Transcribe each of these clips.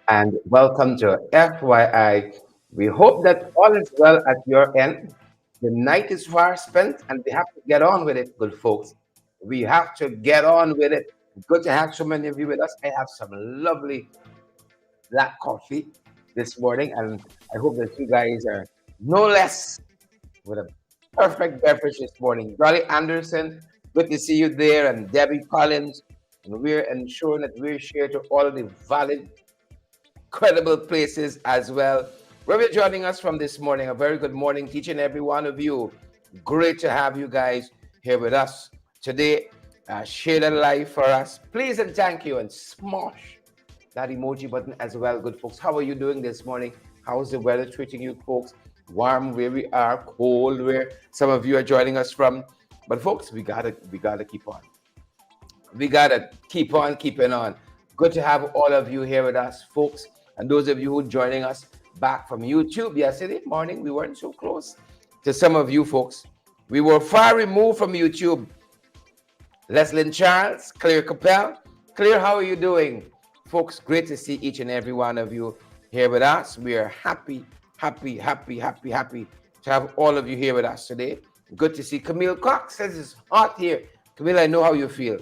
and welcome to FYI. We hope that all is well at your end. The night is far spent, and we have to get on with it, good folks. We have to get on with it. Good to have so many of you with us. I have some lovely black coffee this morning, and I hope that you guys are no less with a perfect beverage this morning. Dolly Anderson, good to see you there, and Debbie Collins. And we're ensuring that we're sharing to all the valid credible places as well. Where you're joining us from this morning, a very good morning, to each and every one of you. Great to have you guys here with us today. Share the life for us. Please and thank you, and smash that emoji button as well, good folks. How are you doing this morning? How's the weather treating you, folks? Warm where we are, cold where some of you are joining us from. But folks, we gotta keep on. We gotta keep on keeping on. Good to have all of you here with us, folks. And those of you who are joining us back from YouTube yesterday morning, we weren't so close to some of you folks. We were far removed from YouTube. Leslyn Charles, Claire Capel. Claire, how are you doing? Folks, great to see each and every one of you here with us. We are happy to have all of you here with us today. Good to see Camille Cox says it's hot here. Camille, I know how you feel.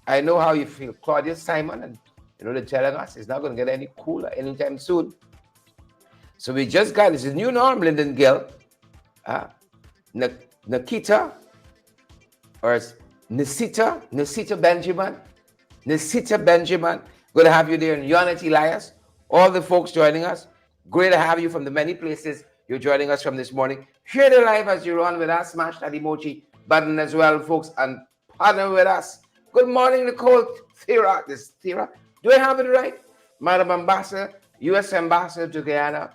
I know how you feel. Claudia Simon, and they're telling us it's not going to get any cooler anytime soon. So we just got this new norm, Lyndon Gill, Nikita, or Nisita Benjamin. Good to have you there, and Yonit Elias, all the folks joining us. Great to have you from the many places you're joining us from this morning. Share the live as you're on with us. Smash that emoji button as well, folks, and partner with us. Good morning, Nicole Thera. This Thera. Do I have it right? Madam Ambassador, U.S. Ambassador to Guyana,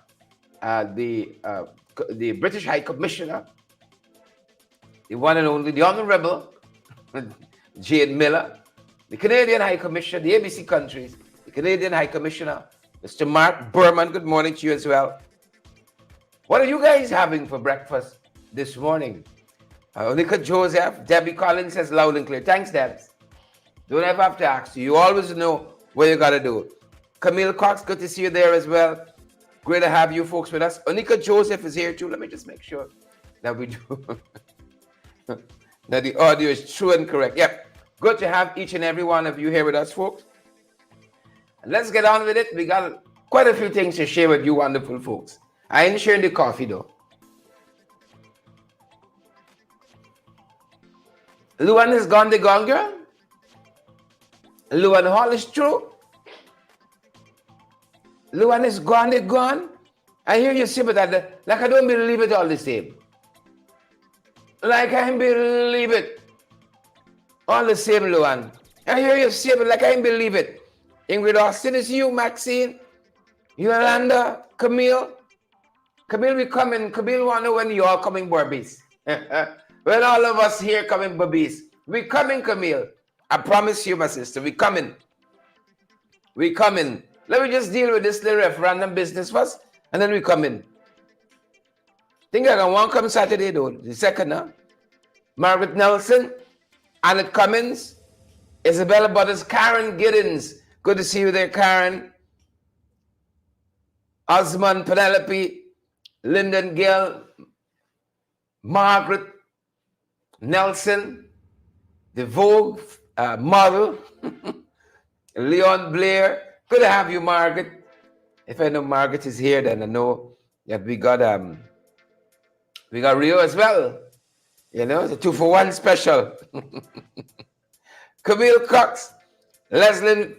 the British High Commissioner, the one and only, the Honorable Jane Miller, the Canadian High Commissioner, the ABC countries, the Canadian High Commissioner, Mr. Mark Berman. Good morning to you as well. What are you guys having for breakfast this morning? Onika Joseph, Debbie Collins says loud and clear. Thanks, Debs. Don't ever have to ask you. You always know what you got to do. Camille Cox, good to see you there as well. Great to have you folks with us. Onika Joseph is here too. Let me just make sure that we do that the audio is true and correct. Yep. Good to have each and every one of you here with us, folks. And let's get on with it. We got quite a few things to share with you wonderful folks. I ain't sharing the coffee though. Luan is gone, the gone girl. Luan Hall is true. Luan is gone, they gone. I hear you say, but like I don't believe it all the same. Like I believe it all the same, Luan. I hear you say, but like I believe it. Ingrid Austin is you, Maxine, Yolanda, Camille. Camille, we coming. Camille want to know when you all coming, Barbies. When all of us here coming, Barbies. We coming, Camille. I promise you, my sister, we coming. We coming. Let me just deal with this little random business first, and then we come in. Think I can one come Saturday though, the second, huh? Margaret Nelson, Annette Cummins, Isabella Butters, Karen Giddens. Good to see you there, Karen. Osman, Penelope, Lyndon Gill, Margaret Nelson, the Vogue model, Leon Blair. Good to have you, Margaret. If I know Margaret is here, then I know that we got Rio as well. You know, the 2-for-1 special. Camille Cox, Leslie,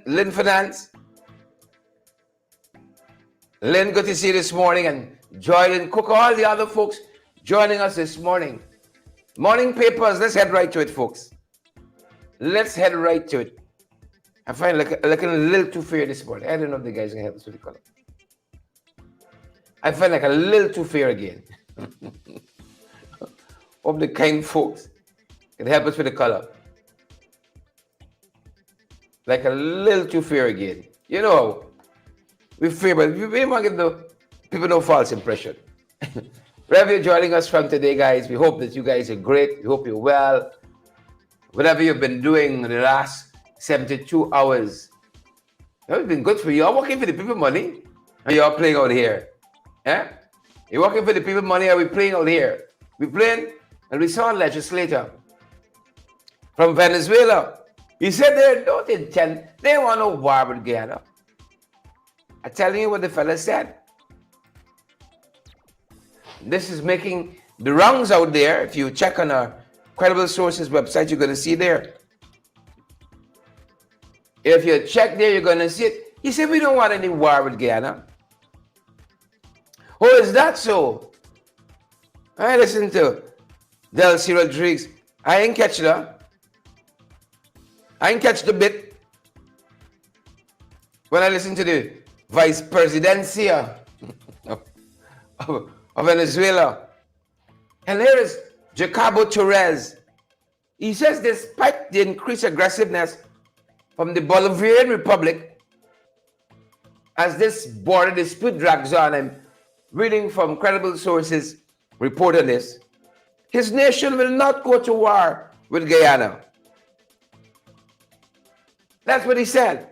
Lynn Finance. Lynn, good to see you this morning, and Joylyn Cook, all the other folks joining us this morning. Morning papers, let's head right to it, folks. Let's head right to it. I find looking a little too fair this morning. I don't know if the guys can help us with the color. I find like a little too fair again. Hope the kind folks can help us with the color. Like a little too fair again. You know, we fair, but we want to give the people no false impression. Wherever you're joining us from today, guys, we hope that you guys are great. We hope you're well. Whatever you've been doing in the last 72 hours, It's been good for you. I'm working for the people money, and you're playing out here. Eh? You're working for the people money, and we're playing out here. We're playing, and we saw a legislator from Venezuela. He said they don't intend, they want no war with Guyana. I'm telling you what the fella said. This is making the rounds out there. If you check on our Credible Sources website, you're going to see there. If you check there, you're going to see it. He said, we don't want any war with Guyana. Oh, is that so? I listened to Delcy Rodriguez. I ain't catch that. I ain't catch the bit when I listened to the Vice Presidencia of Venezuela. And here is Jacobo Torres. He says, despite the increased aggressiveness from the Bolivarian Republic, as this border dispute drags on, I'm reading from Credible Sources report on this, his nation will not go to war with Guyana. That's what he said.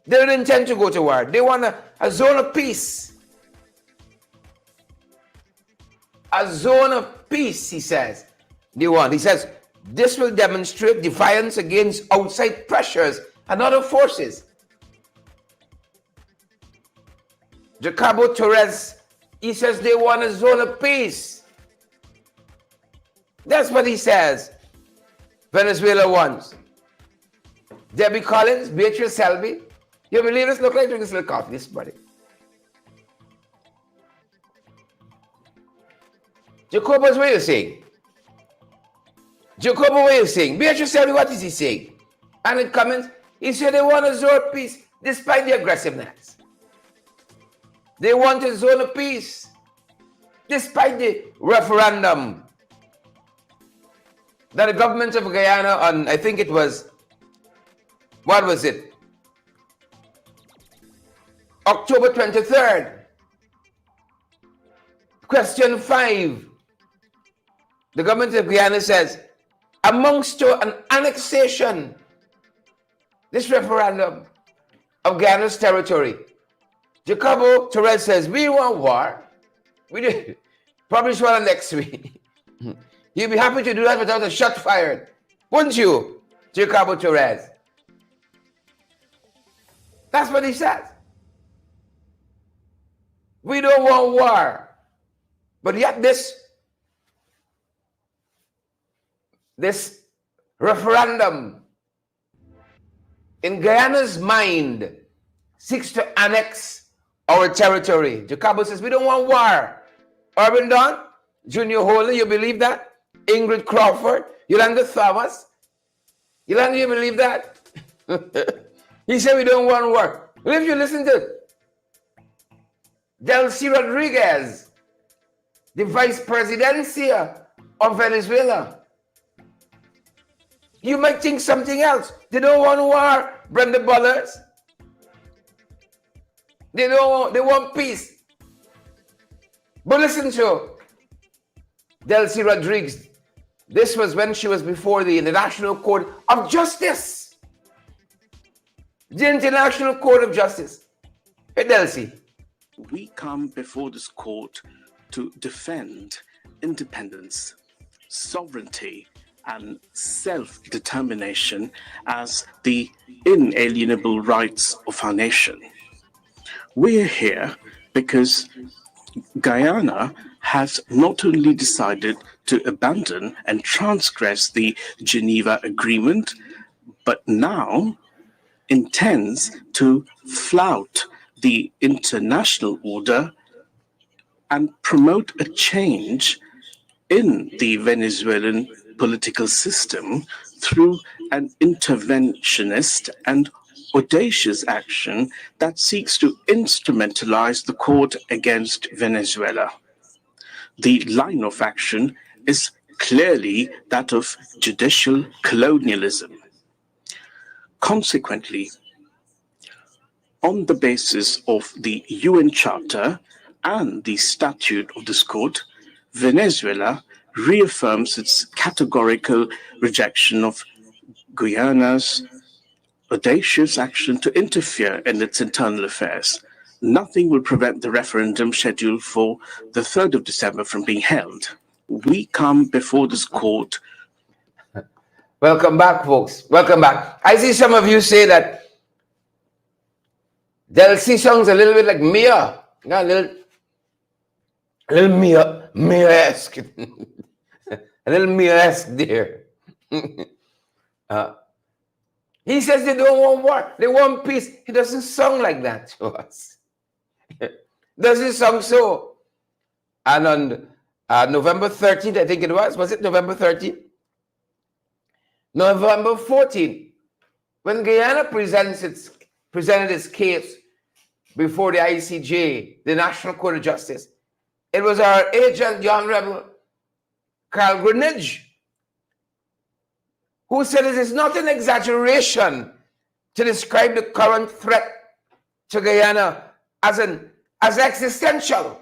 They don't intend to go to war. They want a zone of peace. A zone of peace, he says. They want. He says, this will demonstrate defiance against outside pressures and other forces. Jacobo Torres, he says they want a zone of peace. That's what he says Venezuela wants. Debbie Collins, Beatrice Selby. You believe this? Look like drinking this little coffee this morning. Jacobo's what are you saying? Jacobo, what are you saying? Beatrice Selby, what is he saying? And in comments, he said they want a zone of peace despite the aggressiveness. They want a zone of peace despite the referendum that the government of Guyana on, I think it was, what was it? October 23rd. Question 5. The government of Guyana says, amounts to an annexation, this referendum of Guyana's territory. Jacobo Torres says, we want war. We do. Publish one next week. You'd be happy to do that without a shot fired, wouldn't you, Jacobo Torres? That's what he says. We don't want war. But yet this referendum in Guyana's mind seeks to annex our territory. Jacobo says, we don't want war. Urban Don, Junior Holder, you believe that? Ingrid Crawford, Yolanda Thomas. Yolanda, you believe that? He said we don't want war. Well, if you listen to Delcy Rodriguez, the Vice Presidencia of Venezuela, you might think something else. They don't want war, Brenda Bullers. They want peace. But listen to Delcy Rodriguez. This was when she was before the International Court of Justice. The International Court of Justice. Hey, Delcy. We come before this court to defend independence, sovereignty, and self-determination as the inalienable rights of our nation. We're here because Guyana has not only decided to abandon and transgress the Geneva Agreement, but now intends to flout the international order and promote a change in the Venezuelan political system through an interventionist and audacious action that seeks to instrumentalize the court against Venezuela. The line of action is clearly that of judicial colonialism. Consequently, on the basis of the UN Charter and the statute of this court, Venezuela reaffirms its categorical rejection of Guyana's audacious action to interfere in its internal affairs. Nothing will prevent the referendum scheduled for the 3rd of December from being held. We come before this court. Welcome back, folks. Welcome back. I see some of you say that Delcy sounds a little bit like Mia. Yeah, a little Mia-esque. A little Mia-esque there. uh, he says they don't want war. They want peace. It doesn't sound like that to us. Doesn't sound so. And on November 13th, I think it was it November 13th? November 14th, when Guyana presented its case before the ICJ, the National Court of Justice, it was our agent, John Rebel, Carl Greenidge, who said it is not an exaggeration to describe the current threat to Guyana as existential,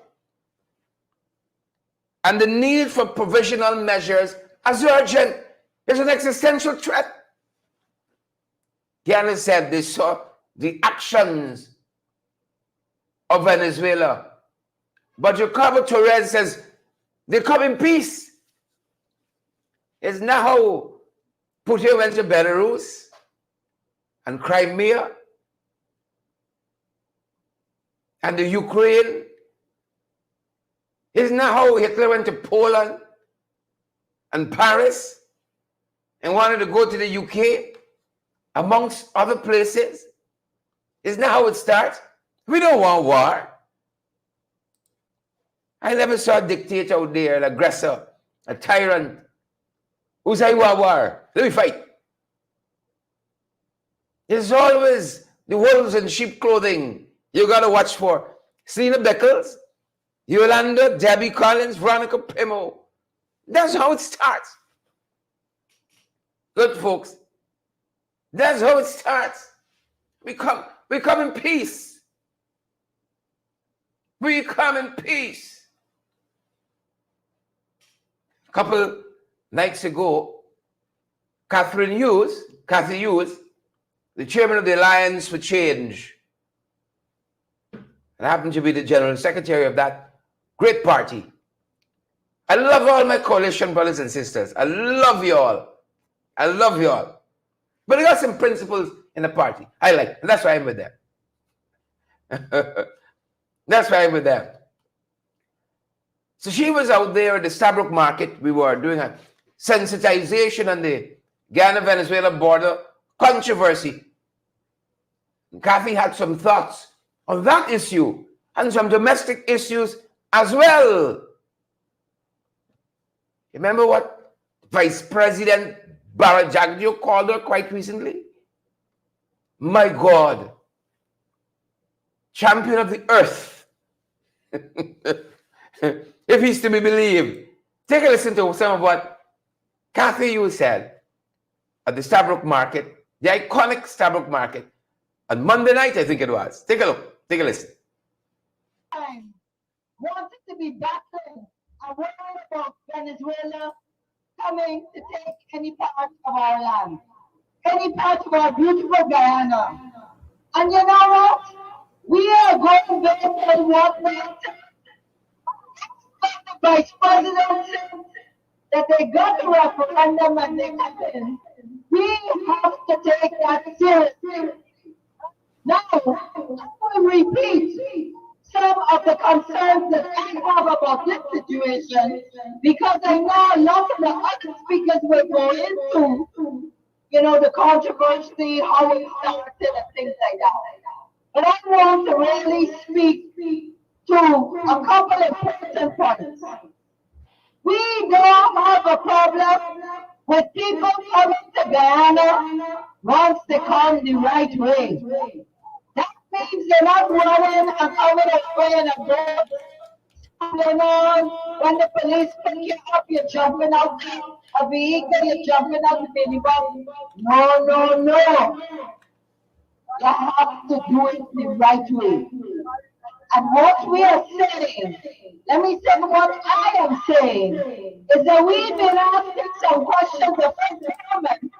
and the need for provisional measures as urgent. It's an existential threat. Guyana said they saw the actions of Venezuela, but Jacobo Torres says they come in peace. It's not how Putin went to Belarus and Crimea and the Ukraine. Isn't that how Hitler went to Poland and Paris and wanted to go to the UK, amongst other places? Isn't that how it starts? We don't want war. I never saw a dictator out there, an aggressor, a tyrant, who say, want war. Let me fight. It's always the wolves in sheep clothing you got to watch for. Selena Beckles, Yolanda, Debbie Collins, Veronica Pimo. That's how it starts. Good folks. That's how it starts. We come in peace. We come in peace. A couple nights ago, Kathy Hughes, the chairman of the Alliance for Change, and happened to be the general secretary of that great party. I love all my coalition brothers and sisters. I love you all. I love you all. But I got some principles in the party I like, and that's why I'm with them. That's why I'm with them. So she was out there at the Stabroek Market. We were doing a sensitization on the Ghana-Venezuela border controversy. Kathy had some thoughts on that issue and some domestic issues as well. Remember what Vice President Barajagio called her quite recently? My God, champion of the earth. If he's to be believed. Take a listen to some of what Kathy Hughes said at the Stabroek Market, the iconic Stabroek Market, on Monday night, I think it was. Take a look. Take a listen. Wanted to be battling and worried about Venezuela coming to take any part of our land, any part of our beautiful Guyana. And you know what? We are going based on what the Vice President said, that they got a referendum and they got in. We have to take that seriously. Now, I will repeat some of the concerns that I have about this situation, because I know a lot of the other speakers will go into, the controversy, how it started, and things like that. But I want to really speak to a couple of important points. We don't have a problem with people coming to Guyana once they come the right way. That means they're not running and coming and playing a boat, stumbling on. When the police pick you up, you're jumping out a vehicle, you're jumping out the minibus. No. You have to do it the right way. And what we are saying, let me say what I am saying, is that we've been asking some questions of the government.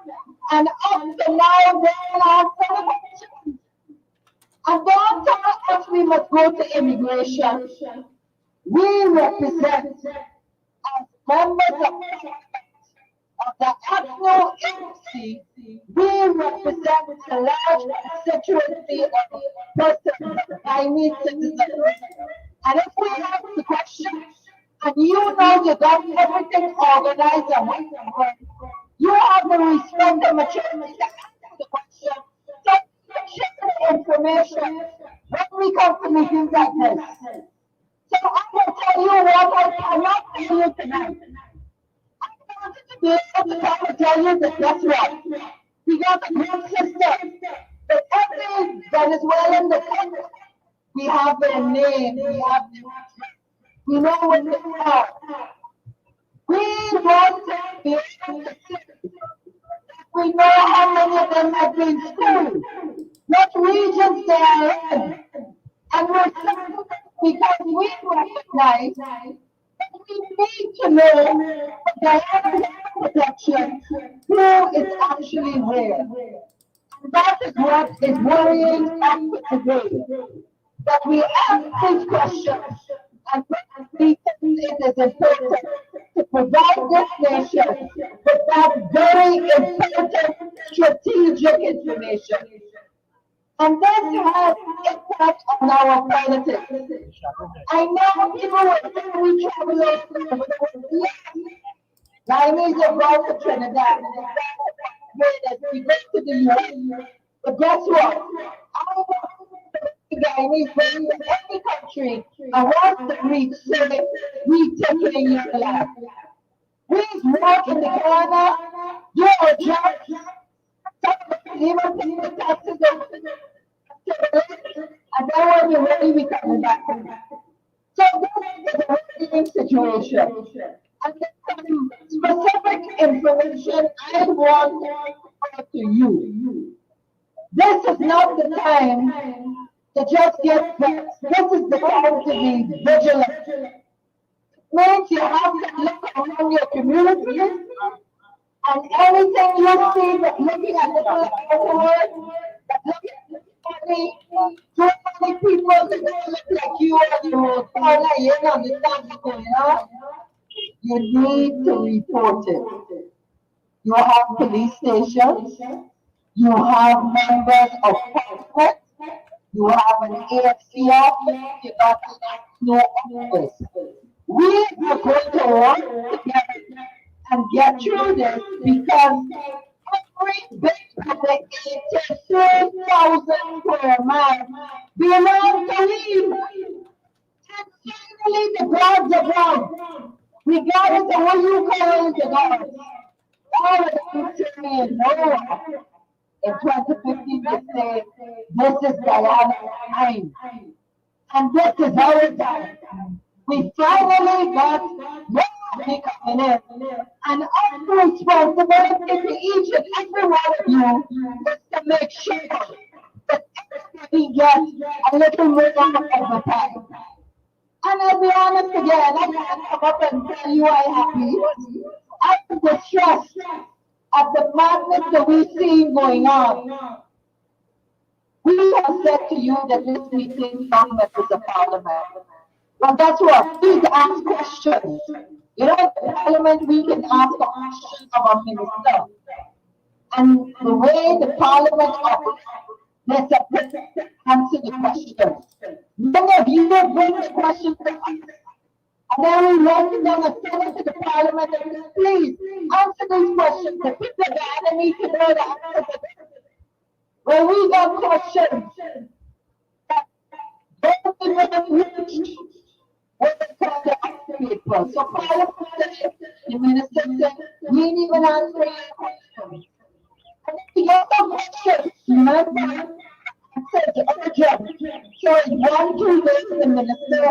And up to now, they are questions. And don't tell us we must go to immigration. We represent as members of the Ethno Agency, we represent a large constituency of persons, Chinese citizens. And if we ask the question, and you know you got everything organized and well, you have the respect and maturity to ask the question. So we share the information when we come to meetings like this. So I will tell you what I cannot tell you tonight. I wanted to be able to come and tell you that guess what? We got a good system. But every Venezuelan that comes, we have their name, we have their we know what they are. We want to be able to see. We know how many of them have been schooled, what regions they are in. And we're thankful because we recognize that we need to know the health protection, who is actually where. And that is what is worrying us today. That we ask these questions and we think it is important to provide this nation with that very important strategic information. And this has impact on our politics. I know people will say we travel all over the world. Yes, Guyanese are going to Trinidad and that we go to the US. But guess what? I want the Guyanese going to any country and once the Greeks say we taking your life. Please walk in the corner, do a job, even pay the taxes and then when you're ready, we coming back. So this is a worrying situation. And there's some specific information I want to provide to you. This is not the time to just get vexed. This is the time to be vigilant. It means you have to look around your community and anything you see that's looking at the outward, that looking at funny, too many people that don't look like you on the road corner, you don't understand what's going on. You need to report it. You have police stations, you have members of parliament, you have an AFC office, you got an no office. We are going to work together and get through this because every bit of the 83,000 per man belongs to me. And finally, the gods of God, regardless of what you call the gods, all of them saying no. In 2015, they say, this is Guyana time. And this is our time. We finally got money coming in. And our responsibility to each and every one of you is to make sure that everybody gets a little more of the time. And I'll be honest again, I can't come up and tell you I'm happy. I'm distressed at the madness that we see going on. We have said to you that this meeting young members of parliament. But that's what, please ask questions. You know, in parliament we can ask a question of our minister. And the way the parliament operates, they're supposed to answer the questions. Many of you bring the questions to us. And then we write them and send it to the parliament and say, please answer these questions. The people of the enemy to know the answer. When we got questions that don't even reach what they call the people. So parliament said, the minister said, we ain't even answering your questions. And if you get some questions, remember, I said urgent. So it's 1, 2 days the minister,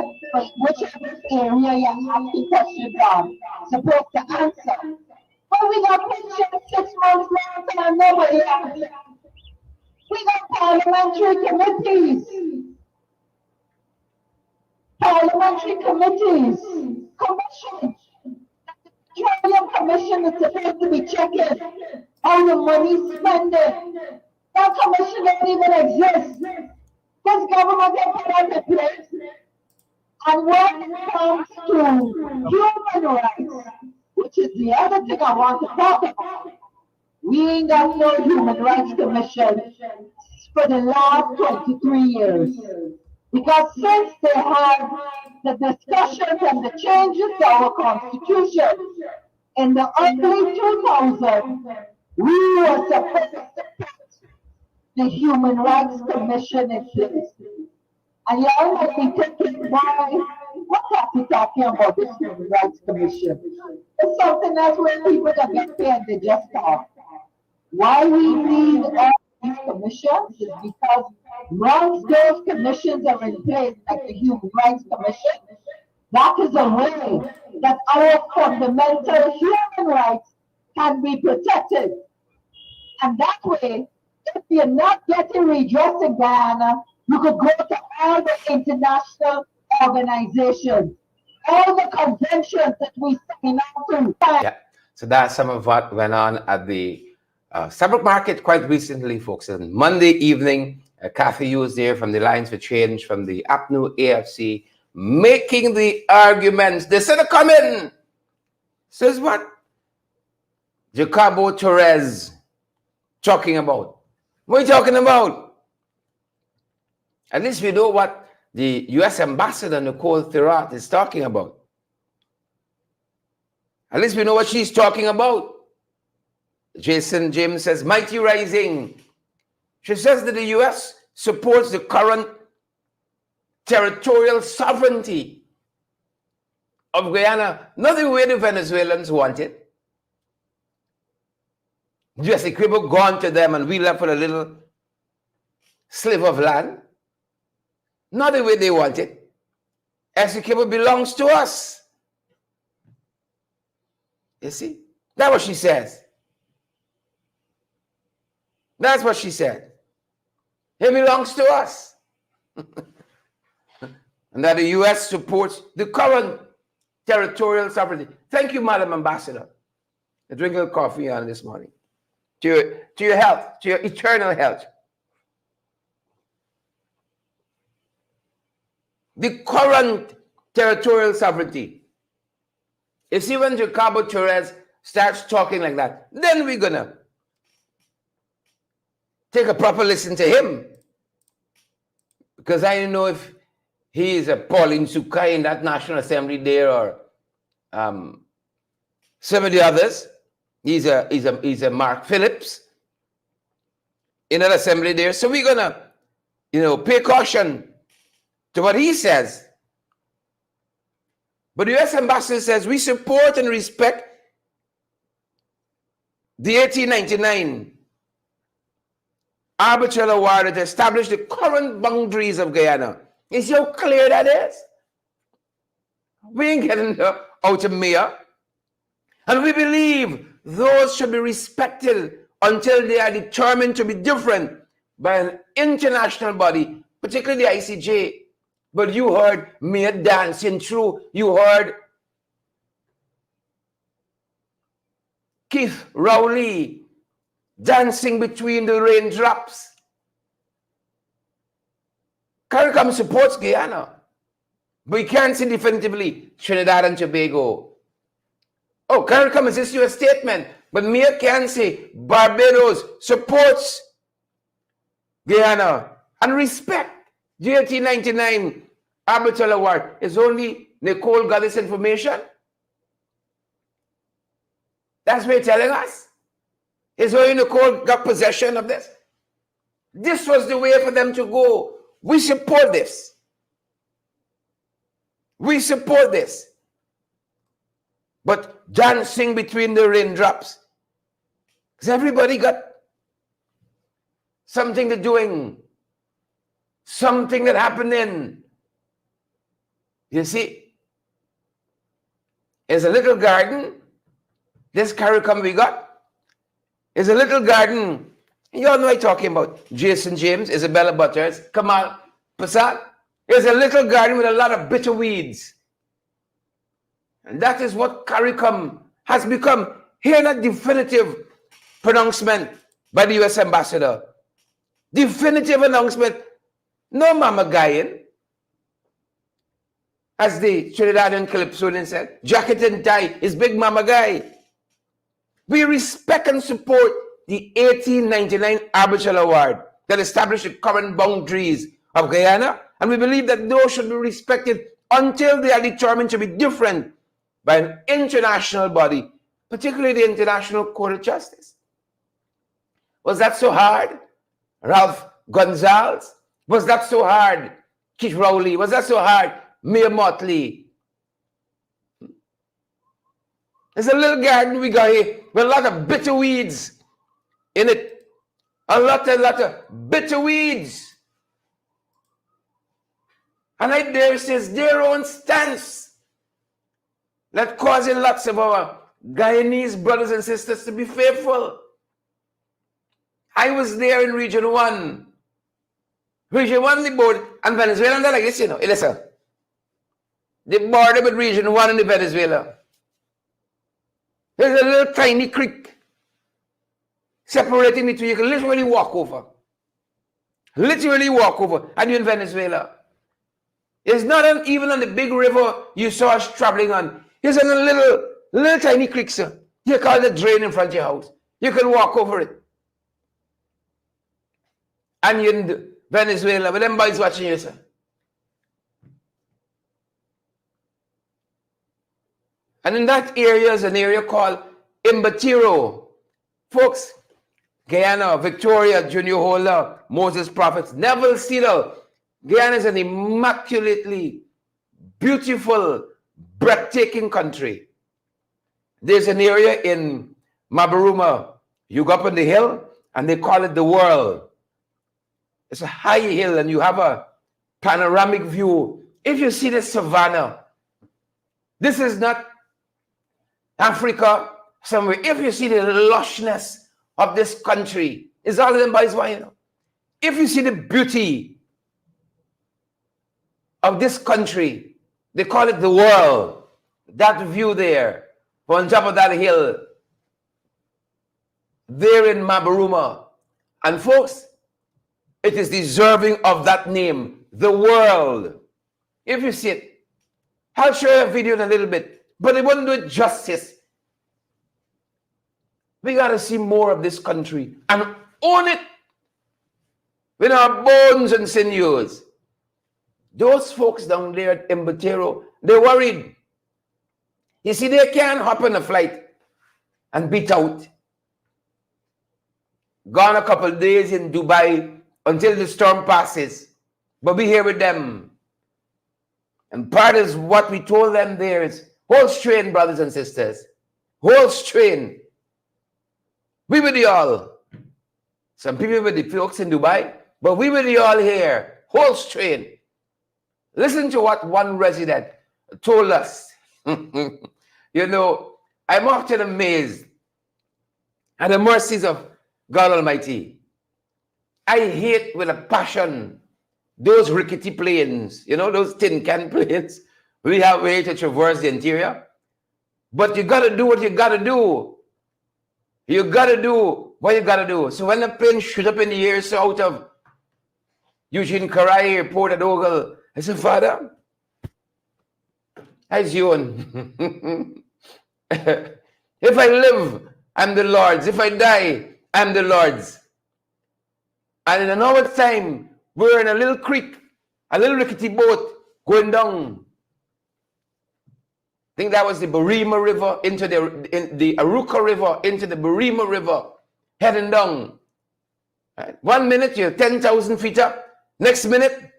whichever area you're asking questions on, supposed to answer. But we got questions 6 months later and nobody answers. We got parliamentary committees, commissions. The Petroleum Commission is supposed to be checking how the money spending. That commission doesn't even exist. This government has put out a place. And when it comes to human rights, which is the other thing I want to talk about, we ain't got no human rights commission for the last 23 years. Because since they had the discussions and the changes to our constitution in the early 2000s, we were supposed to put the Human Rights Commission in place. And y'all might be thinking, why? What are we talking about this Human Rights Commission? It's something else where people that get paid, they just talk. Why we need all these commissions is because once those commissions are in place, like the Human Rights Commission, that is a way that our fundamental human rights can be protected. And that way, if you're not getting redress in Guyana, you could go to all the international organizations, all the conventions that we sign up to. Yeah. So that's some of what went on at the Stabroek Market quite recently, folks. On Monday evening, Kathy was there from the Alliance for Change, from the APNU AFC, making the arguments. They said, come in. Says what? Jacobo Torres talking about. What are you talking about? At least we know what the U.S. Ambassador Nicole Thurot is talking about. At least we know what she's talking about. Jason James says, mighty rising. She says that the U.S. supports the current territorial sovereignty of Guyana, not the way the Venezuelans want it. U.S. equipment gone to them and we left with a little sliver of land. Not the way they want it. Essequibo belongs to us. You see? That's what she says. That's what she said. It belongs to us. And that the U.S. supports the current territorial sovereignty. Thank you, Madam Ambassador. I'm drinking a coffee on this morning. To your health, to your eternal health. The current territorial sovereignty. You see, when Jacobo Torres starts talking like that, then we're going to take a proper listen to him. Because I don't know if he is a Pauline Sukai in that National Assembly there or some of the others. He's a Mark Phillips in an assembly there. So we're going to, pay caution to what he says. But the U.S. ambassador says we support and respect the 1899 arbitral award that established the current boundaries of Guyana. You see how clear that is? We ain't getting out of Mia. And we believe those should be respected until they are determined to be different by an international body, particularly the ICJ. But you heard Mia dancing through. You heard Keith Rowley dancing between the raindrops. CARICOM supports Guyana. But we can't say definitively Trinidad and Tobago. Oh, CARICOM is issuing a statement. But Mia can say Barbados supports Guyana and respect the 1899 arbitral award. Is only Nicole got this information? That's what you're telling us? Is only Nicole got possession of this? This was the way for them to go. We support this. We support this. But dancing between the raindrops. Because everybody got something to doing. Something that happened in. You see? It's a little garden. This CARICOM we got is a little garden. You all know what I'm talking about. Jason James, Isabella Butters, Kamal Passat. It's a little garden with a lot of bitter weeds. And that is what CARICOM has become. Here, not definitive pronouncement by the US ambassador. Definitive announcement. No mama guying. As the Trinidadian Calypsonian said, jacket and tie is big mama guy. We respect and support the 1899 Arbitral Award that established the current boundaries of Guyana, and we believe that those should be respected until they are determined to be different by an international body, particularly the International Court of Justice. Was that so hard? Ralph Gonzalez? Was that so hard? Keith Rowley? Was that so hard? Mayor Motley? There's a little garden we got here with a lot of bitter weeds in it. A lot of bitter weeds. And I dare say it's their own stance that causing lots of our Guyanese brothers and sisters to be faithful. I was there in Region 1. Region 1, the border, and Venezuela, like this, you know. Listen. The border with Region 1 in the Venezuela. There's a little tiny creek separating the two. You can literally walk over. Literally walk over. And you're in Venezuela. It's not even on the big river you saw us traveling on. It's on a little tiny creek, sir. You call it a drain in front of your house. You can walk over it. And you're in Venezuela, with them boys watching you, sir. And in that area is an area called Imbatiro. Folks, Guyana, Victoria, Junior Holder, Moses Prophets, Neville Cedar. Guyana is an immaculately beautiful, breathtaking country. There's an area in Mabaruma. You go up on the hill and they call it the world. It's a high hill and you have a panoramic view. If you see the savannah, this is not Africa somewhere. If you see the lushness of this country, it's all of them boys, you know. If you see the beauty of this country, they call it the world. That view there, on top of that hill, there in Mabaruma. And folks, it is deserving of that name, the world. If you see it, I'll show you a video in a little bit, but it wouldn't do it justice. We got to see more of this country and own it with our bones and sinews. Those folks down there at Imbatero, they're worried. You see, they can't hop on a flight and beat out. Gone a couple of days in Dubai until the storm passes. But we're here with them. And part is what we told them there is, hold strain, brothers and sisters. Hold strain. We with you all. Some people with the folks in Dubai, but we with you all here. Hold strain. Listen to what one resident told us. You know, I'm often amazed at the mercies of God Almighty. I hate with a passion those rickety planes, you know, those tin can planes. We have way to traverse the interior. But you got to do what you got to do. You got to do what you got to do. So when the plane shoot up in the air, so out of Eugene Karai Airport at Ogle, I said, Father, how's you on? If I live, I'm the Lord's. If I die, I'm the Lord's. And in an hour's time, we're in a little creek, a little rickety boat going down. I think that was the Barima River into the Aruka River into the Barima River, heading down. Right. 1 minute, you're 10,000 feet up. Next minute,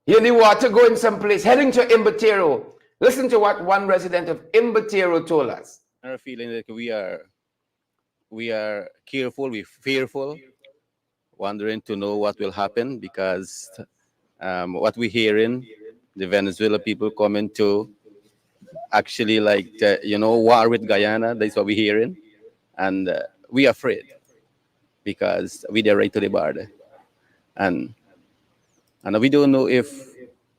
you're in the water going someplace, heading to Imbatero. Listen to what one resident of Imbatero told us. Our feeling that we are careful, we're fearful, wondering to know what will happen because what we're hearing, the Venezuela people coming to actually war with Guyana. That's what we're hearing, and we're afraid because we're right to the border, and we don't know if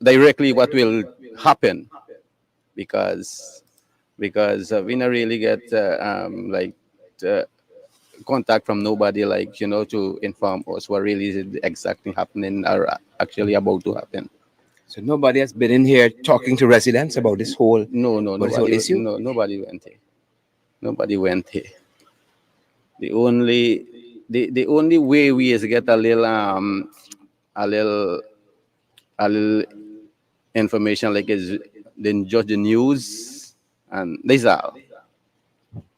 directly what will happen because because we not really get uh, contact from nobody, like, to inform us what really is exactly happening or actually about to happen. So nobody has been in here talking to residents No, no, about this whole nobody, issue. no, nobody went here. Nobody went here. The only, the only way we is get a little, a little information like is then just the news, and that's all.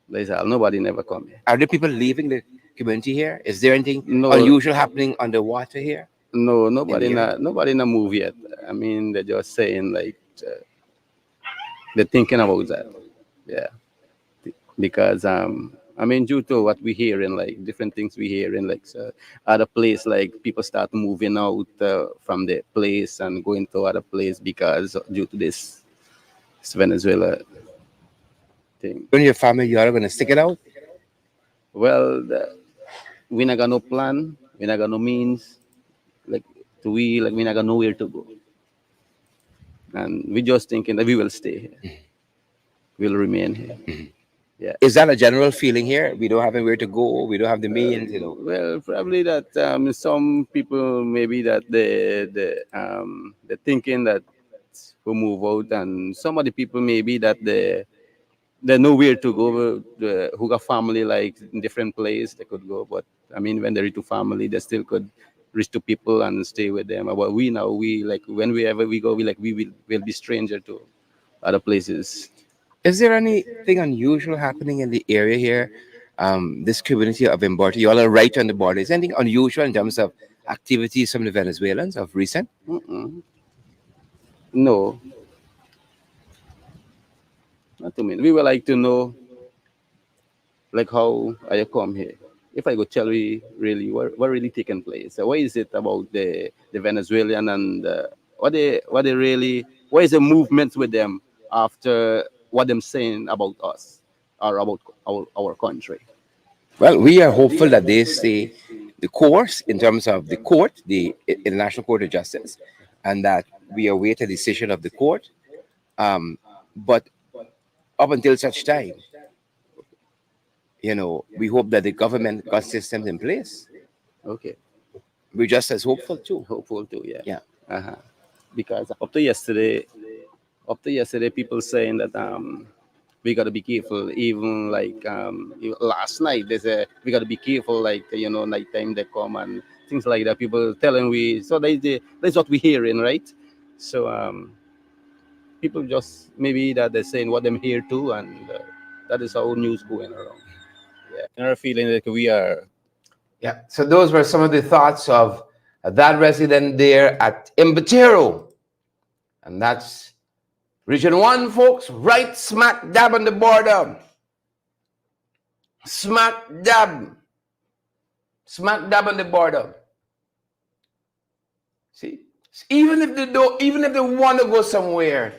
That's all. Nobody never come here. Are there people leaving the community here? Is there anything No, unusual happening underwater here no, in the area? nobody in a move yet. I mean, they're just saying like they're thinking about that. Yeah, because I mean, due to what we hear and like different things we hear in like other place, like people start moving out from the place and going to other place because due to this Venezuela thing. You and your family, you are going to stick it out? Well, we not got no plan, we not got no means, like we not got nowhere to go, and we just thinking that we will stay here, we'll remain here. Yeah. Is that a general feeling here? We don't have anywhere to go. We don't have the means. Well, probably that some people maybe that they're thinking that who move out, and some of the people maybe that they know where to go. Who got family like in different place they could go, but I mean when they reach to family, they still could reach to people and stay with them. But we now we like whenever we go, we will be stranger to other places. Is there anything unusual happening in the area here? This community of Imborta, you all are right on the border. Is anything unusual in terms of activities from the Venezuelans of recent? Mm-mm. No, not to me. We would like to know like how I come here. If I go tell you really what really taking place, what is it about the Venezuelan and what they really, what is the movement with them after what them saying about us or about our country? Well, we are hopeful that they stay the course in terms of the court, the International Court of Justice, and that we await a decision of the court. But up until such time, we hope that the government got systems in place. Okay, We're just as hopeful too. hopeful too, yeah. Yeah. Uh-huh. Because up to yesterday, people saying that we gotta be careful. Even like last night, they say we gotta be careful. Like nighttime they come and things like that. People telling we, so that's what we hearing, right? So people just maybe that they're saying what them hear too, and that is how news going around. Yeah, and our feeling that we are. Yeah. So those were some of the thoughts of that resident there at Imbatero. And that's Region 1, folks, right smack dab on the border. Smack dab. Smack dab on the border. See? Even if they want to go somewhere,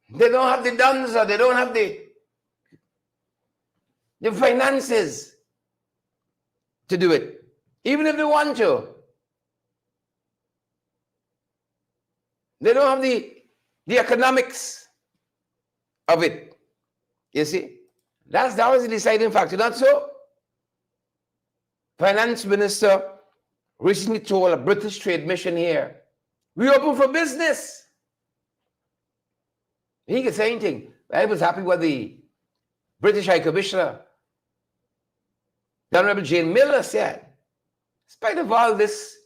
they don't have the dunza, they don't have the finances to do it. Even if they want to. They don't have the economics of it. You see? That was the deciding factor. Not so. Finance Minister recently told a British trade mission here, we open for business. He could say anything. I was happy with the British High Commissioner, the Honorable Jane Miller, said, in spite of all this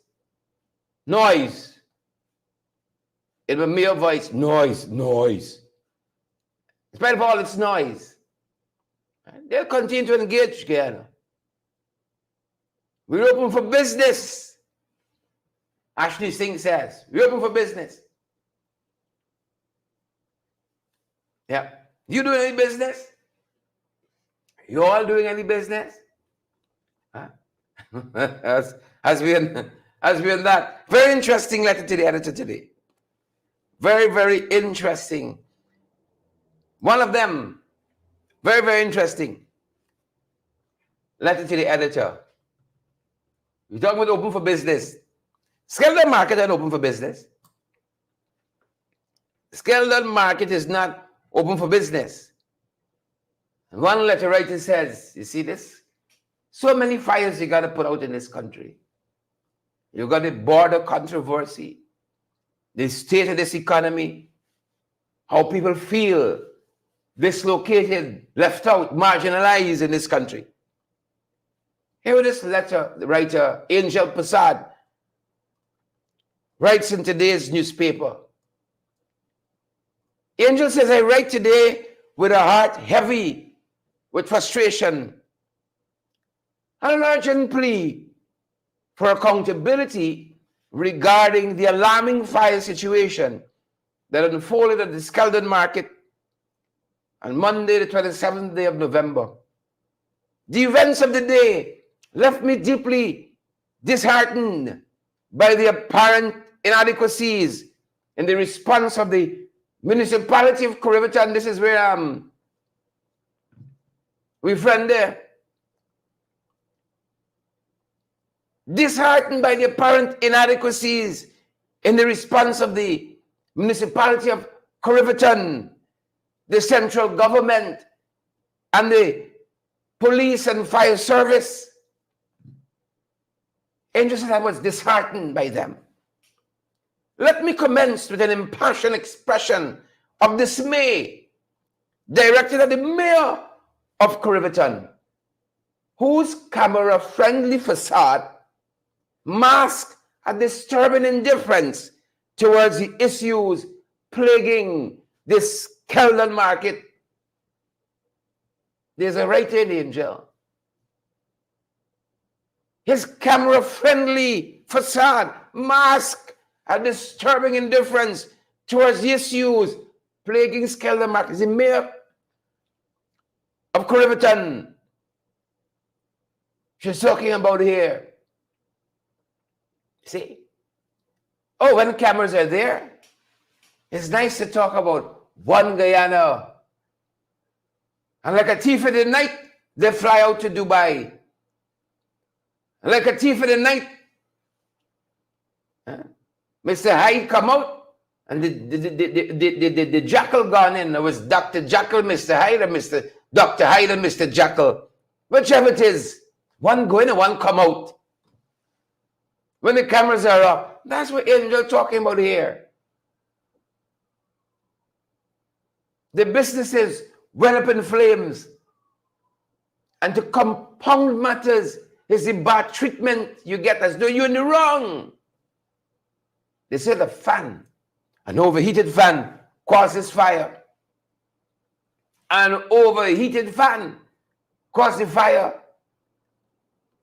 noise, in a mere voice, noise. In spite of all its noise, they'll continue to engage together. We're open for business. Ashley Singh says, we're open for business. Yeah. You doing any business? You all doing any business? Huh? Has been that. Very interesting letter to the editor today. Very, very interesting. One of them, very, very interesting. Letter to the editor. You're talking about open for business. Skeleton market and open for business. Skeleton market is not open for business. And one letter writer says, you see this? So many fires you got to put out in this country. You got the border controversy, the state of this economy, how people feel dislocated, left out, marginalized in this country. Here this letter, the writer Angel Prasad writes in today's newspaper. Angel says, I write today with a heart heavy with frustration and an urgent plea for accountability regarding the alarming fire situation that unfolded at the Skeldon Market on Monday, the 27th day of November. The events of the day left me deeply disheartened by the apparent inadequacies in the response of the municipality of Corriverton. This is where we friend there. Disheartened by the apparent inadequacies in the response of the municipality of Corriverton, the central government, and the police and fire service. Angel said I was disheartened by them. Let me commence with an impassioned expression of dismay directed at the mayor of Corriverton, whose camera-friendly facade masks a disturbing indifference towards the issues plaguing this Skeldon Market. There's a writer in Angel. His camera-friendly facade masks a disturbing indifference towards the issues plaguing Skeldon Market. The mayor of Corriverton, she's talking about here. See? Oh, when cameras are there, it's nice to talk about one Guyana. And like a thief in the night, they fly out to Dubai. And like a thief in the night, Mr. Hyde come out, and the jackal gone in. It was Dr. Jackal, Mr. Hyde, or Dr. Hyde and Mr. Jackal. Whichever it is, one go in and one come out. When the cameras are up, that's what Angel talking about here. The businesses went up in flames. And to compound matters is the bad treatment you get as though you're in the wrong. They say the fan, an overheated fan, causes fire. An overheated fan causes fire.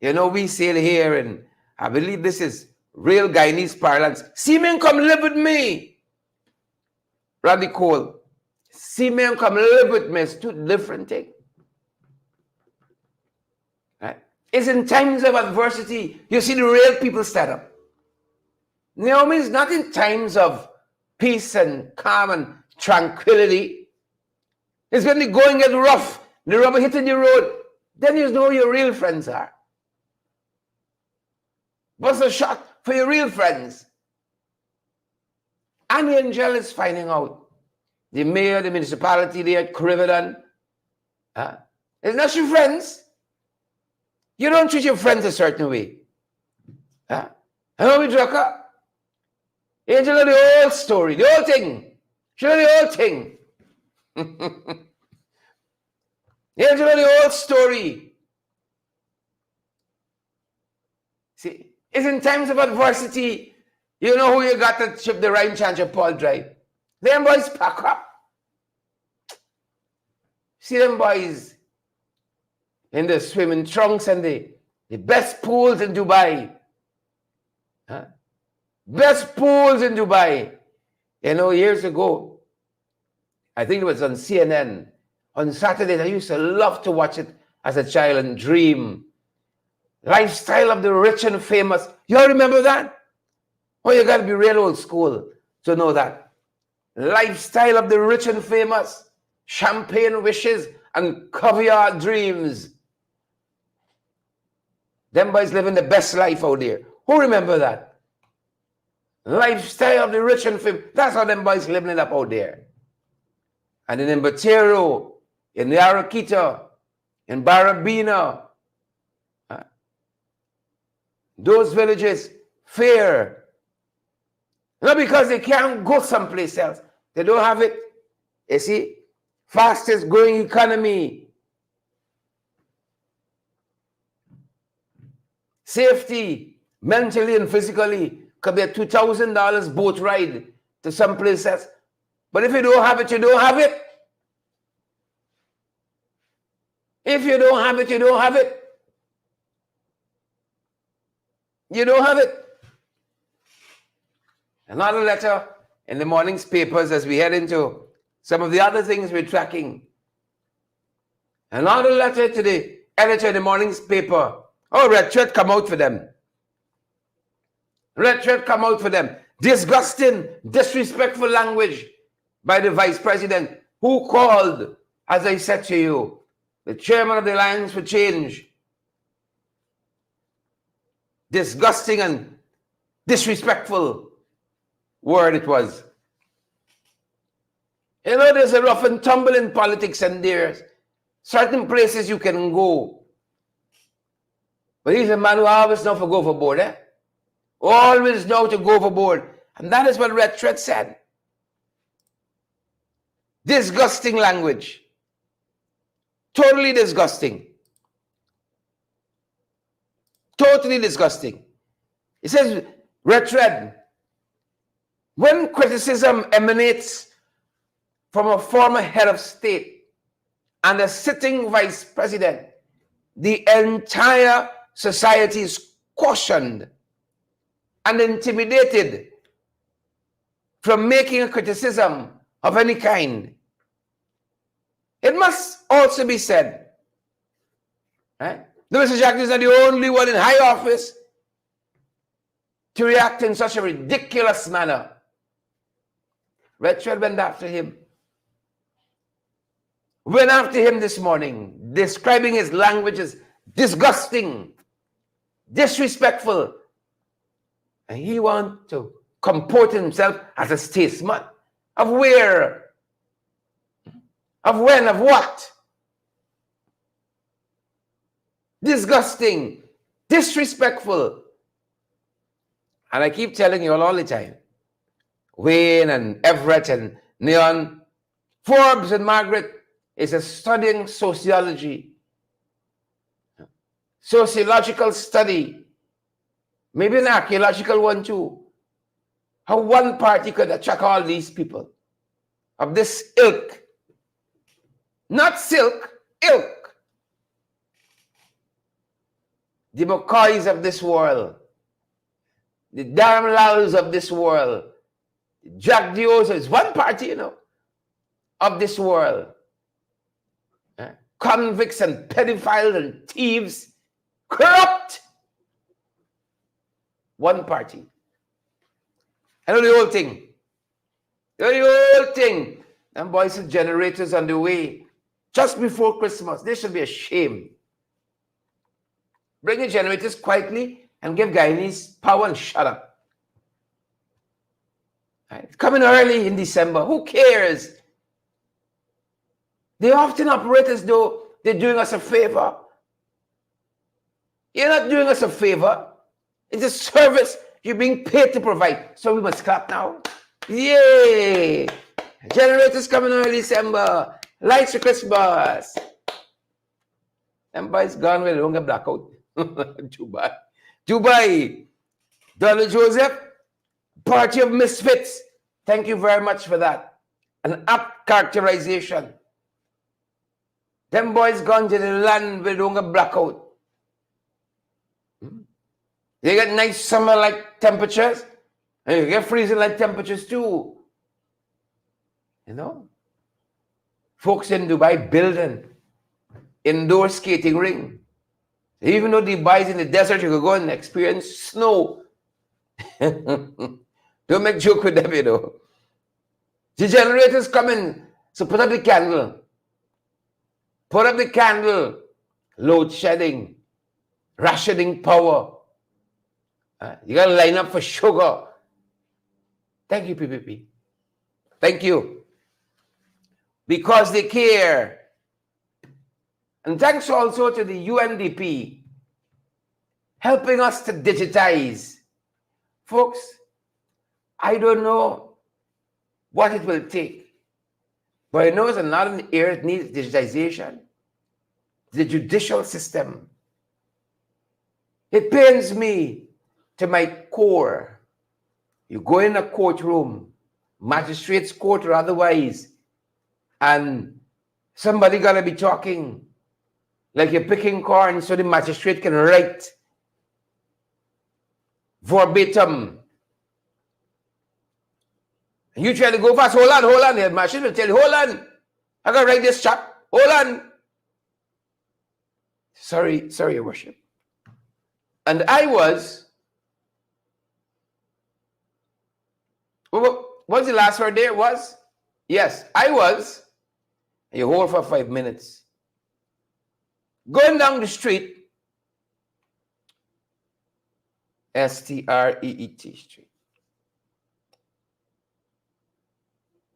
You know, we say here, and I believe this is real Guyanese parlance, see me and come live with me. Randy Cole, see me and come live with me. It's two different things. Right? It's in times of adversity you see the real people stand up. Naomi is not in times of peace and calm and tranquility. It's when the going gets rough, the rubber hitting the road, then you know who your real friends are. What's a shot for your real friends? And Angel is finding out. The mayor, the municipality there at Corriverton, it's not your friends. You don't treat your friends a certain way. I know we joke up. Angel know the whole story, the whole thing. She know the whole thing. Angel know the whole story. See, it's in times of adversity, you know who you got to ship the Ryan Chance of Paul Drive. Them boys pack up. See them boys in the swimming trunks and the best pools in Dubai. Best pools in Dubai. You know, years ago, I think it was on CNN. On Saturdays, I used to love to watch it as a child and dream. Lifestyle of the rich and famous. You all remember that? Oh, you got to be real old school to know that. Lifestyle of the rich and famous. Champagne wishes and caviar dreams. Them boys living the best life out there. Who remember that? Lifestyle of the rich and famous. That's how them boys living it up out there. and in Batero, in Yarakita, in Barabina, those villages fear. Not because they can't go someplace else. They don't have it. You see, fastest growing economy, safety, mentally and physically, could be a $2,000 boat ride to someplace else. But if you don't have it, you don't have it. If you don't have it, you don't have it. You don't have it. Another letter in the morning's papers as we head into some of the other things we're tracking. Another letter to the editor in the morning's paper. Oh, red thread come out for them. Red thread come out for them. Disgusting, disrespectful language by the vice president, who called, as I said to you, the chairman of the Alliance for Change. Disgusting and disrespectful word it was. You know, there's a rough and tumble in politics, and there's certain places you can go. But he's a man who always know to go overboard, eh? Always know to go overboard. And that is what Red Thread said. Disgusting language. Totally disgusting. Totally disgusting. It says, Red Thread, when criticism emanates from a former head of state and a sitting vice president, the entire society is cautioned and intimidated from making a criticism of any kind. It must also be said, right? Mr. Jackson is not the only one in high office to react in such a ridiculous manner. Red Thread went after him. Went after him this morning, describing his language as disgusting, disrespectful. And he wants to comport himself as a statesman. Of where? Of when? Of what? Disgusting, disrespectful. And I keep telling you all the time, Wayne and Everett and Neon, Forbes and Margaret is a studying sociology, sociological study, maybe an archaeological one too. How one party could attract all these people of this ilk. Not silk, ilk. The McCoys of this world, the Darren Lalls of this world, Jack Dios is one party, you know, of this world. Convicts and pedophiles and thieves, corrupt. One party. I know the whole thing. The whole thing. And boys and generators on the way just before Christmas. They should be ashamed. Bring the generators quietly and give Guyanese power and shut up. Right? It's coming early in December. Who cares? They often operate as though they're doing us a favor. You're not doing us a favor. It's a service you're being paid to provide. So we must clap now. Yay! Generators coming early December. Lights for Christmas. Empire's gone with a longer blackout. Dubai. Dubai. Donald Joseph, party of misfits. Thank you very much for that. An apt characterization. Them boys gone to the land with longer blackout. They get nice summer-like temperatures, and you get freezing-like temperatures too. You know? Folks in Dubai building indoor skating ring. Even though Dubai's in the desert, you could go and experience snow. Don't make joke with them, you know. The generators coming, so put up the candle. Put up the candle. Load shedding. Rationing power. You got to line up for sugar. Thank you, PPP. Thank you. because they care. And thanks also to the UNDP helping us to digitize. Folks, I don't know what it will take, but I know it's another area that needs digitization. The judicial system. It pains me to my core. You go in a courtroom, magistrate's court or otherwise, and somebody gotta be talking like you're picking corn so the magistrate can write verbatim. And you try to go fast, hold on. The magistrate will tell you, hold on. I gotta write this chap. Hold on. Sorry, Your Worship. And I was, what's the last word there? Was? Yes, I was, and you hold for 5 minutes, going down the street, Street Street.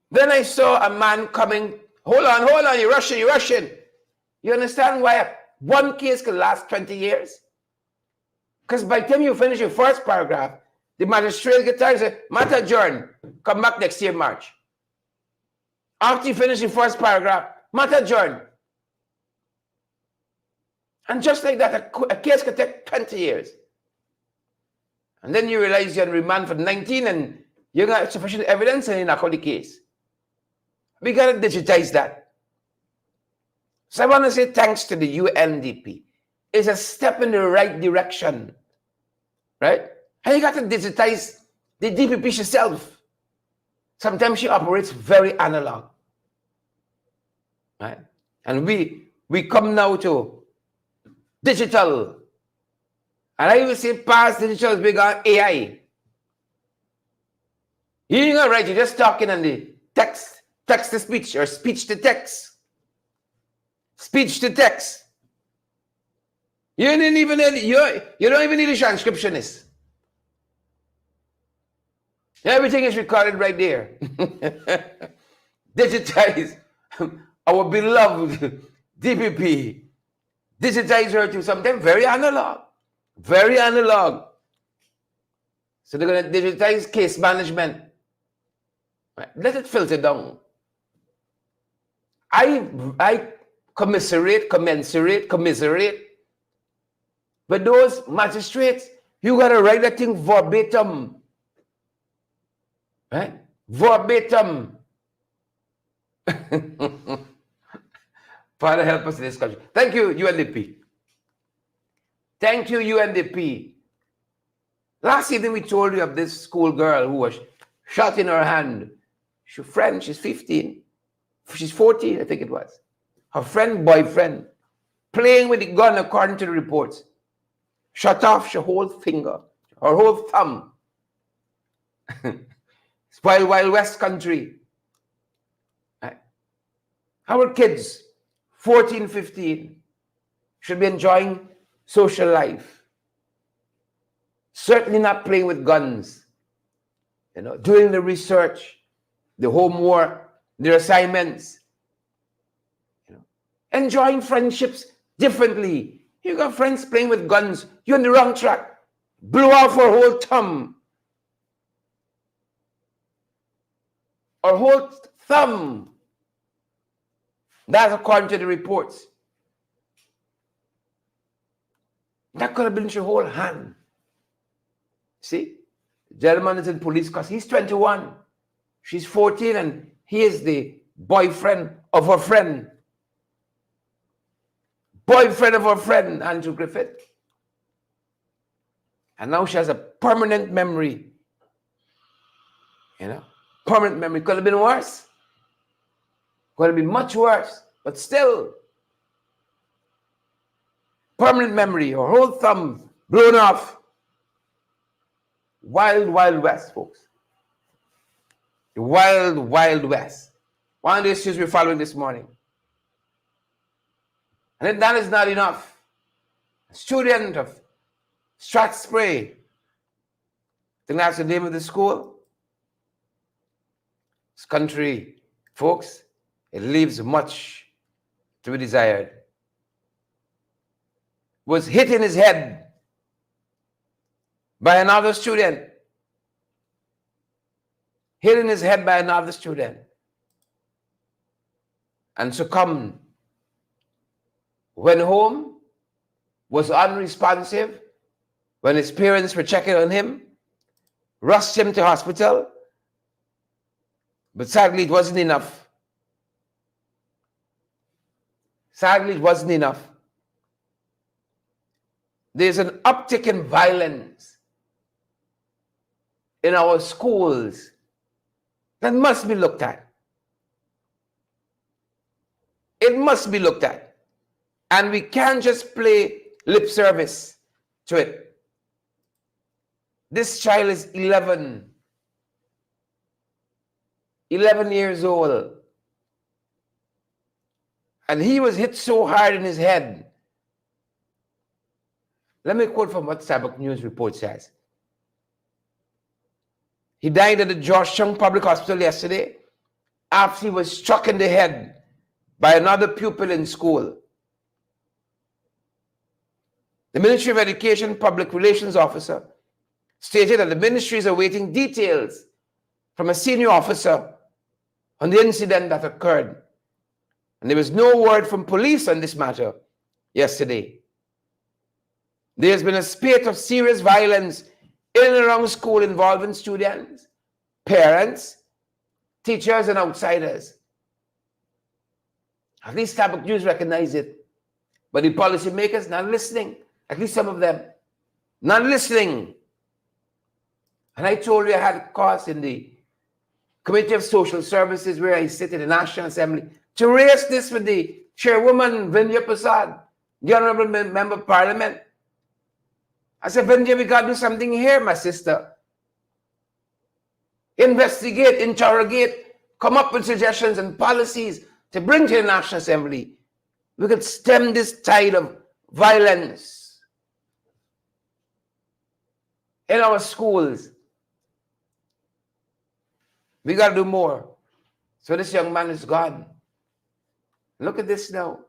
Then I saw a man coming, hold on, you're rushing. You understand why one case can last 20 years? Because by the time you finish your first paragraph, the magistrate gets tired and says, matter adjourned, come back next year, March. After you finish your first paragraph, matter adjourned. And just like that, a case could take 20 years. And then you realize you're on remand for 19 and you got sufficient evidence and you knock out the case. We got to digitize that. So I want to say thanks to the UNDP. It's a step in the right direction. Right? And you got to digitize the DPP herself. Sometimes she operates very analog. Right? And we come now to digital. And I will say past digital is big on AI. You ain't gonna write, you're just talking on the text to speech or speech to text. Speech to text. You don't even need a transcriptionist. Everything is recorded right there. Digitize our beloved DPP. Digitize her to something very analog. Very analog. So they're going to digitize case management. Right. Let it filter down. I commensurate with those magistrates. You got to write that thing verbatim. Right? Verbatim. Father, help us in this country. Thank you, UNDP. Thank you, UNDP. Last evening, we told you of this schoolgirl who was shot in her hand. Her friend, she's 15. She's 14, I think it was. Her friend, boyfriend, playing with the gun according to the reports. Shut off her whole finger, her whole thumb. It's Wild West country. Right? Our kids, 14, 15, should be enjoying social life. Certainly not playing with guns. Doing the research, the homework, their assignments. Enjoying friendships differently. You got friends playing with guns, you're on the wrong track. Blew off her whole thumb. Or whole thumb. That's according to the reports. That could have been your whole hand. See? The gentleman is in police because he's 21. She's 14 and he is the boyfriend of her friend. Boyfriend of her friend, Andrew Griffith. And now she has a permanent memory. Permanent memory. Could have been worse. Could have been much worse. But still. Permanent memory. Her whole thumb blown off. Wild, Wild West, folks. The Wild, Wild West. One of the issues we're following this morning. And if that is not enough, a student of Strathspey, I think that's the name of the school. This country, folks, It leaves much to be desired. Was hit in his head by another student. Hit in his head by another student. And succumbed. Went home, was unresponsive when his parents were checking on him, rushed him to hospital, but sadly it wasn't enough. Sadly, it wasn't enough. There's an uptick in violence in our schools that must be looked at. It must be looked at. And we can't just play lip service to it. This child is 11 years old. And he was hit so hard in his head. Let me quote from what Sabak News report says. He died at the Georgetown Public Hospital yesterday after he was struck in the head by another pupil in school. The Ministry of Education Public Relations Officer stated that the ministry is awaiting details from a senior officer on the incident that occurred. And there was no word from police on this matter yesterday. There has been a spate of serious violence in and around school involving students, parents, teachers, and outsiders. At least Tabak Jews recognize it. But the policymakers not listening. At least some of them. Not listening. And I told you I had a cause in the Committee of Social Services where I sit in the National Assembly to raise this with the chairwoman, Vindhya Prasad, the Honorable Member of Parliament. I said, Vindhya, we got to do something here, my sister. Investigate, interrogate, come up with suggestions and policies to bring to the National Assembly. We could stem this tide of violence in our schools. We got to do more. So this young man is gone. Look at this now.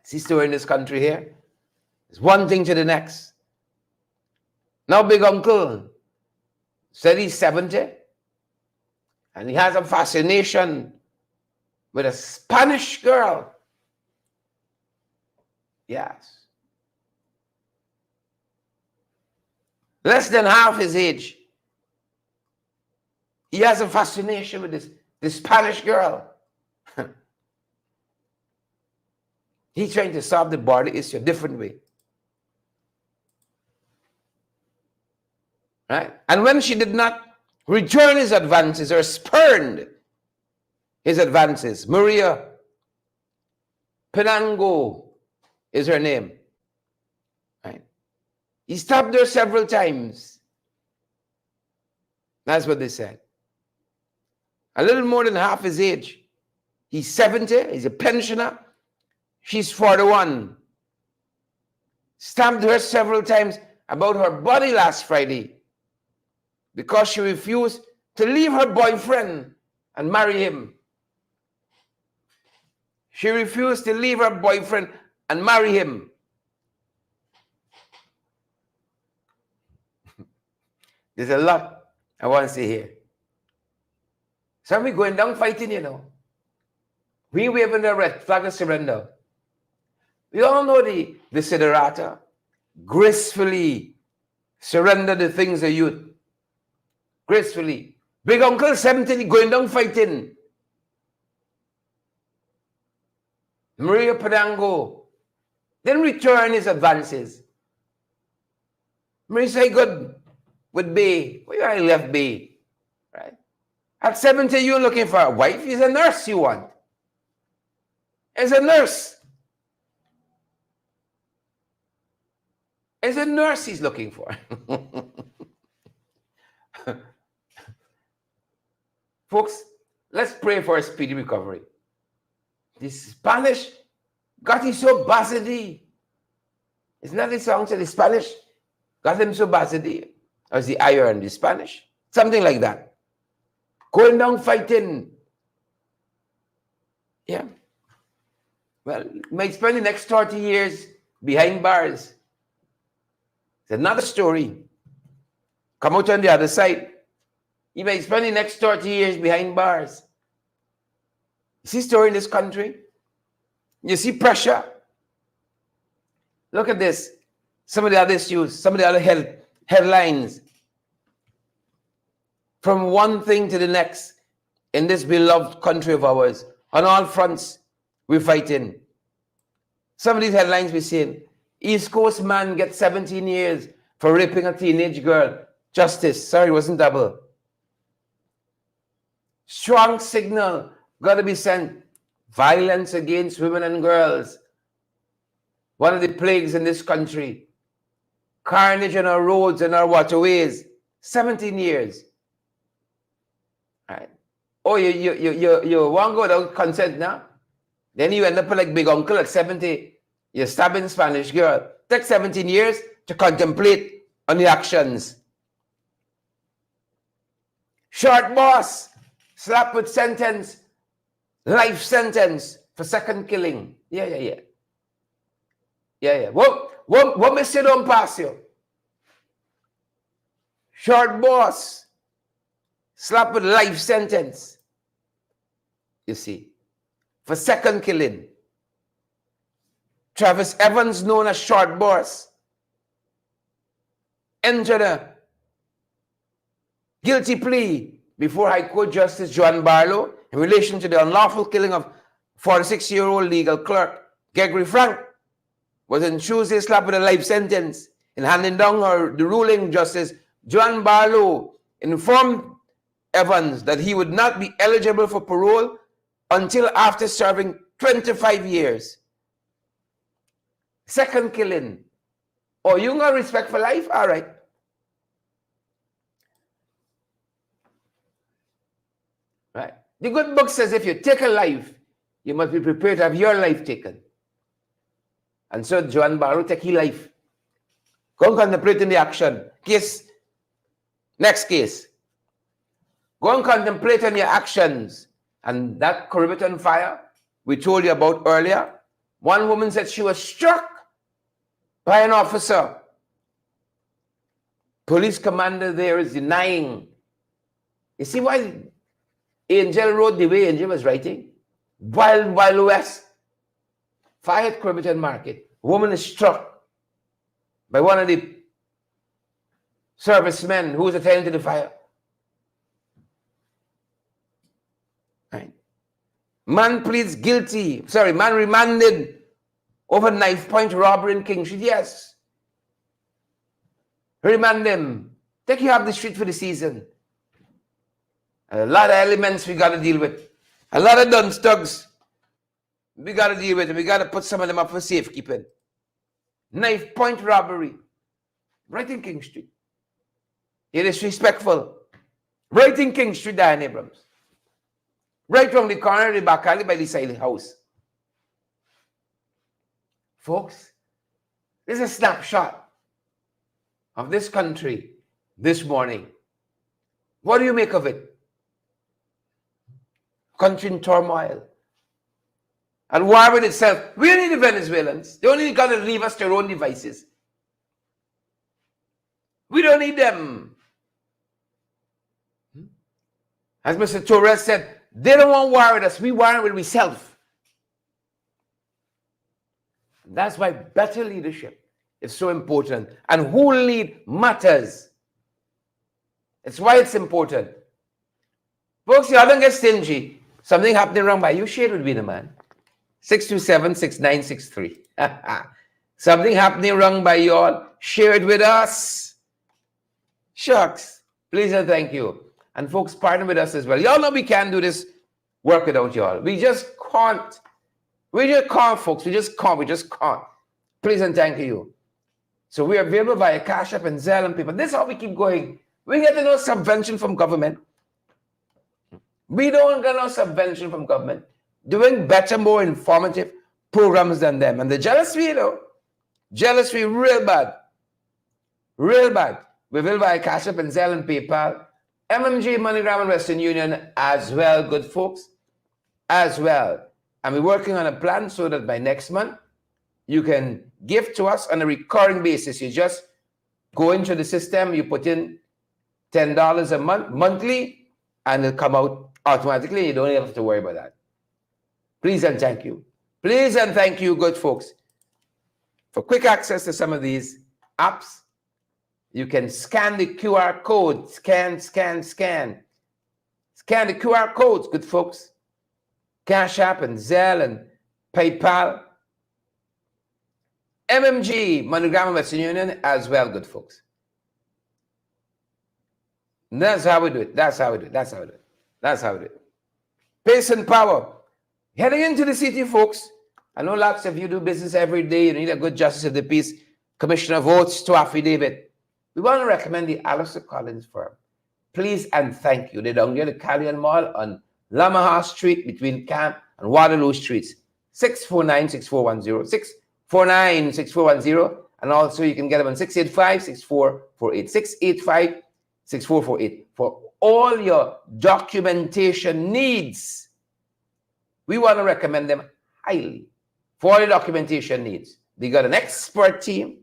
See, story in this country here. It's one thing to the next. Now, big uncle said he's 70 and he has a fascination with a Spanish girl. Yes. Less than half his age. He has a fascination with this Spanish girl. He's trying to solve the border issue a different way. Right? And when she did not return his advances or spurned his advances, Maria Penango is her name. Right? He stopped her several times. That's what they said. A little more than half his age. He's 70, he's a pensioner. She's 41. Stabbed her several times about her body last Friday because she refused to leave her boyfriend and marry him. She refused to leave her boyfriend and marry him. There's a lot I want to say here. So we going down fighting, you know. We waving the red flag of surrender. We all know the desiderata. Gracefully surrender the things of youth. Gracefully. Big uncle 70 going down fighting. Maria Padango then return his advances. Maria say good with Bay. Where I left Bay. Right? At 70, you're looking for a wife. He's a nurse you want. He's a nurse. It's a nurse he's looking for. Folks, let's pray for a speedy recovery. This Spanish got him so basity. Isn't that the song said the Spanish got him so basity? Or is the iron the Spanish? Something like that. going down fighting. Yeah. Well, might spend the next 30 years behind bars. It's another story. Come out on the other side. You might spend the next 30 years behind bars. You see story in this country? You see pressure? Look at this. Some of the other issues, some of the other headlines. From one thing to the next in this beloved country of ours. On all fronts, we're fighting. Some of these headlines we're seeing. East Coast man gets 17 years for raping a teenage girl. Justice. Sorry, it wasn't double. Strong signal got to be sent. Violence against women and girls. One of the plagues in this country. Carnage on our roads and our waterways. 17 years. All right. Oh, you want to go without consent now? Then you end up like big uncle at 70. You're stabbing Spanish girl. Take 17 years to contemplate on the actions. Short boss. Slap with sentence. Life sentence for second killing. Yeah. What miss you don't pass you? Short boss. Slap with life sentence. You see. For second killing. Travis Evans, known as Short Boss, entered a guilty plea before High Court Justice John Barlow in relation to the unlawful killing of 46-year-old legal clerk Gregory Frank. Was on Tuesday slapped with a life sentence. In handing down the ruling, Justice John Barlow informed Evans that he would not be eligible for parole until after serving 25 years. Second killing. Oh, you got respect for life? All right. Right. The good book says if you take a life, you must be prepared to have your life taken. And so John Barrow take his life. Go and contemplate in the action. Case. Next case. Go and contemplate on your actions. And that Caribbean fire we told you about earlier, one woman said she was struck by an officer. Police commander there is denying. You see why Angel wrote the way Angel was writing? Wild West. Fire at Caribbean Market. Woman is struck by one of the servicemen who was attending to the fire. Right. Man pleads guilty. Man remanded over knife point robbery in King Street. Yes. Remand him. Take you off the street for the season. A lot of elements we got to deal with. A lot of dunce thugs we got to deal with. We got to put some of them up for safekeeping. Knife point robbery. Right in King Street. You're disrespectful. Right in King Street, Diane Abrams. Right from the corner of the back alley by the side house. Folks, this is a snapshot of this country this morning. What do you make of it? Country in turmoil. And war with itself. We don't need the Venezuelans. They only got to leave us to their own devices. We don't need them. As Mr. Torres said, they don't want war with us. We war with ourselves. That's why better leadership is so important. And who lead matters. It's why it's important. Folks, you don't get stingy. Something happening wrong by you, share it with me, the man. 627-6963. Something happening wrong by you all, share it with us. Shucks. Please and thank you. And folks, partner with us as well. Y'all know we can't do this work without y'all. We just can't. We just can't, folks. We just can't. We just can't. Please and thank you. So we are available via Cash App and Zelle and PayPal. This is how we keep going. We get no subvention from government. We don't get no subvention from government. Doing better, more informative programs than them. And the jealousy, jealousy real bad. Real bad. We will via Cash App and Zelle and PayPal. MMG, MoneyGram, and Western Union as well, good folks, as well. And we're working on a plan so that by next month, you can give to us on a recurring basis. You just go into the system, you put in $10 a month, monthly, and it'll come out automatically. You don't even have to worry about that. Please and thank you. Please and thank you, good folks. For quick access to some of these apps, you can scan the QR code. Scan. Scan the QR codes, good folks. Cash App and Zelle and PayPal. MMG, MoneyGram, and Western Union as well, good folks. And that's how we do it. That's how we do it. Pace and power. Heading into the city, folks. I know lots of you do business every day. You need a good justice of the peace, commissioner votes to affidavit. We want to recommend the Alistair Collins firm. Please and thank you. They're down near the Callion Mall on Lamaha Street between Camp and Waterloo Streets. 649-6410. 649-6410. And also you can get them on 685-6448. 685-6448 for all your documentation needs. We want to recommend them highly for all your documentation needs. They got an expert team,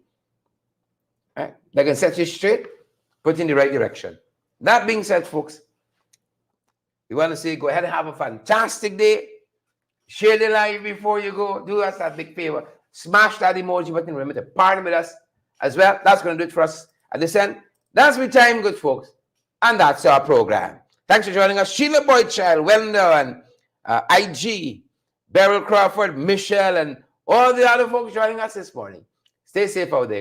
right? They can set you straight, put you in the right direction. That being said, folks, we want to say go ahead and have a fantastic day. Share the live before you go. Do us that big favor. Smash that emoji button. Remember to partner with us as well. That's going to do it for us at this end. That's my time, good folks. And that's our program. Thanks for joining us. Sheila Boydchild, Wendell, and IG, Beryl Crawford, Michelle, and all the other folks joining us this morning. Stay safe out there.